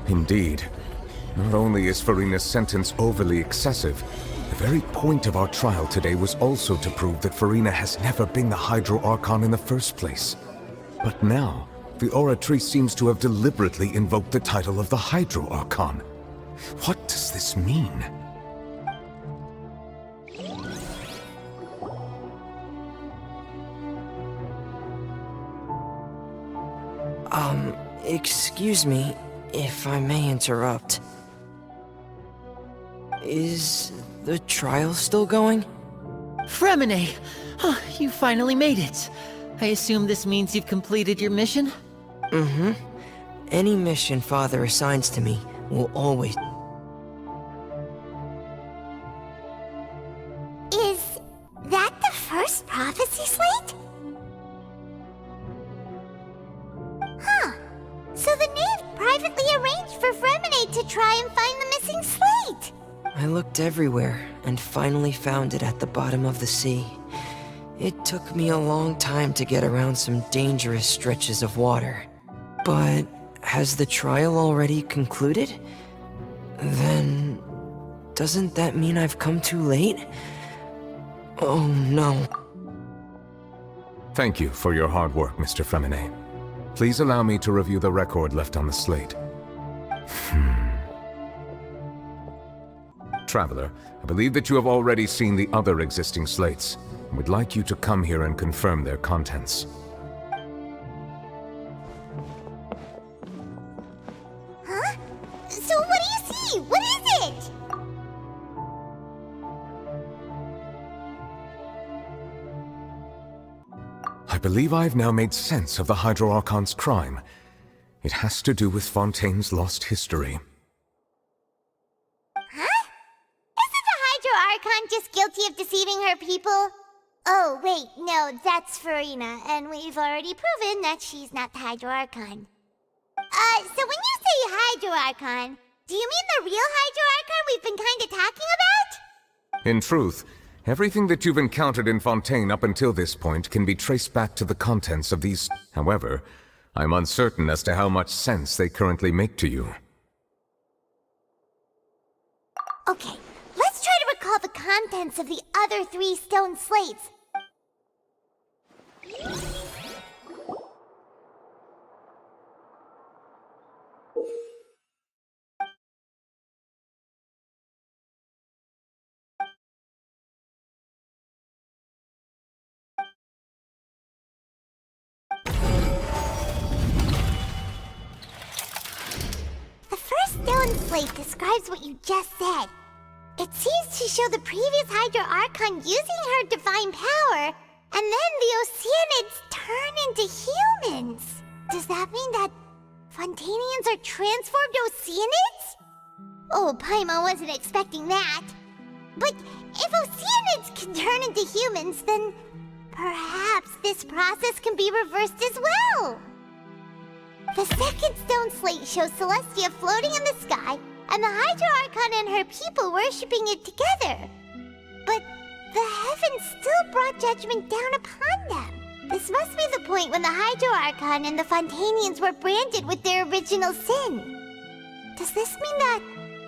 Indeed. Not only is Farina's sentence overly excessive, the very point of our trial today was also to prove that Farina has never been the Hydro Archon in the first place. But now, the Oratree seems to have deliberately invoked the title of the Hydro Archon. What does this mean? Excuse me, if I may interrupt. Is the trial still going? Fremine! Oh, you finally made it. I assume this means you've completed your mission? Mm-hmm. Any mission Father assigns to me will always... Is that the first prophecy slate? Huh. So the knave privately arranged for Fremine to try and find the missing slate! I looked everywhere and finally found it at the bottom of the sea. It took me a long time to get around some dangerous stretches of water. But has the trial already concluded? Then... doesn't that mean I've come too late? Oh no. Thank you for your hard work, Mr. Fremine. Please allow me to review the record left on the slate. Traveler, I believe that you have already seen the other existing slates, and would like you to come here and confirm their contents. Huh? So what do you see? What is it? I believe I have now made sense of the Hydro Archon's crime. It has to do with Fontaine's lost history. Archon just guilty of deceiving her people? Oh, wait, no, that's Farina, and we've already proven that she's not the Hydro Archon. So when you say Hydro Archon, do you mean the real Hydro Archon we've been kinda talking about? In truth, everything that you've encountered in Fontaine up until this point can be traced back to the contents of these. However, I'm uncertain as to how much sense they currently make to you. Okay. Let's try to recall the contents of the other 3 stone slates. The first stone slate describes what you just said. It seems to show the previous Hydro Archon using her divine power, and then the Oceanids turn into humans. Does that mean that Fontanians are transformed Oceanids? Oh, Paimon wasn't expecting that. But if Oceanids can turn into humans, then perhaps this process can be reversed as well. The second stone slate shows Celestia floating in the sky, and the Hydro Archon and her people worshipping it together. But the heavens still brought judgment down upon them. This must be the point when the Hydro Archon and the Fontanians were branded with their original sin. Does this mean that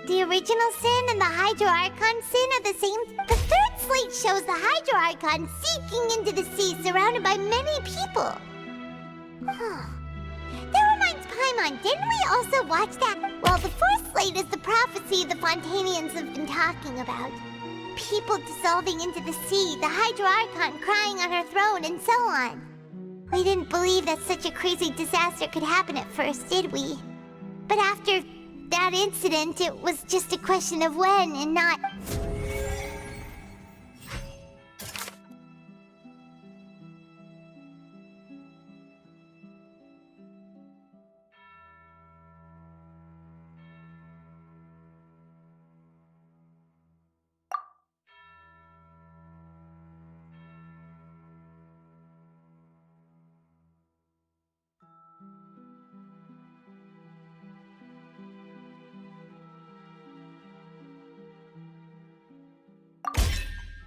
the original sin and the Hydro Archon sin are the same? The third slate shows the Hydro Archon seeking into the sea surrounded by many people. Huh. That reminds Paimon, didn't we also watch that? Well, the fourth slate is the prophecy the Fontanians have been talking about. People dissolving into the sea, the Hydro Archon crying on her throne, and so on. We didn't believe that such a crazy disaster could happen at first, did we? But after that incident, it was just a question of when and not...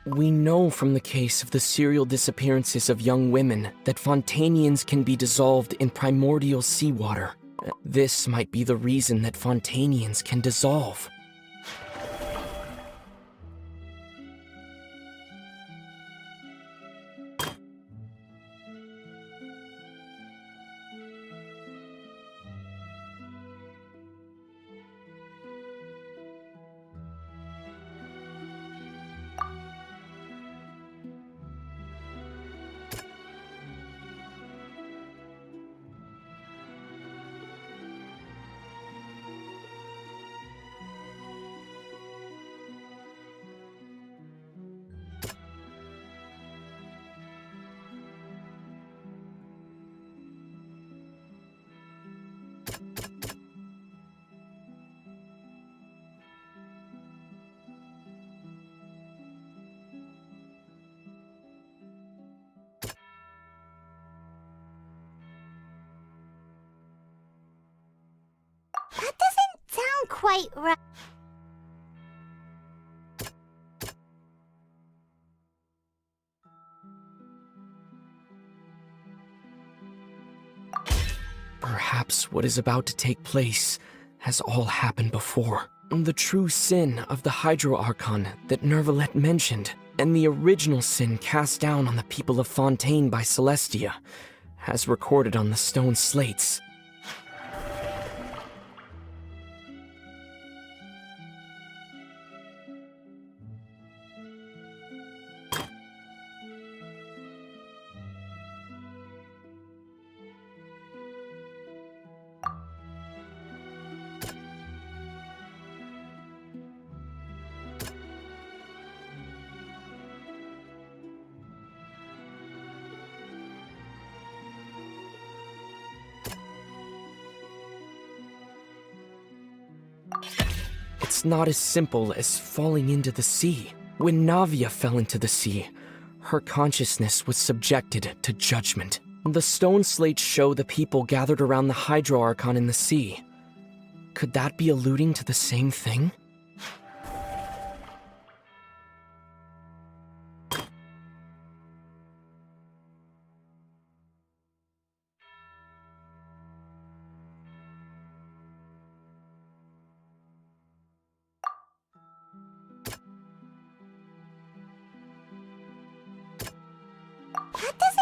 We know from the case of the serial disappearances of young women that Fontanians can be dissolved in primordial seawater. This might be the reason that Fontanians can dissolve. That doesn't sound quite right. Perhaps what is about to take place has all happened before. The true sin of the Hydro Archon that Nervalet mentioned, and the original sin cast down on the people of Fontaine by Celestia, as recorded on the stone slates. It's not as simple as falling into the sea. When Navia fell into the sea, her consciousness was subjected to judgment. The stone slates show the people gathered around the Hydro Archon in the sea. Could that be alluding to the same thing? That doesn't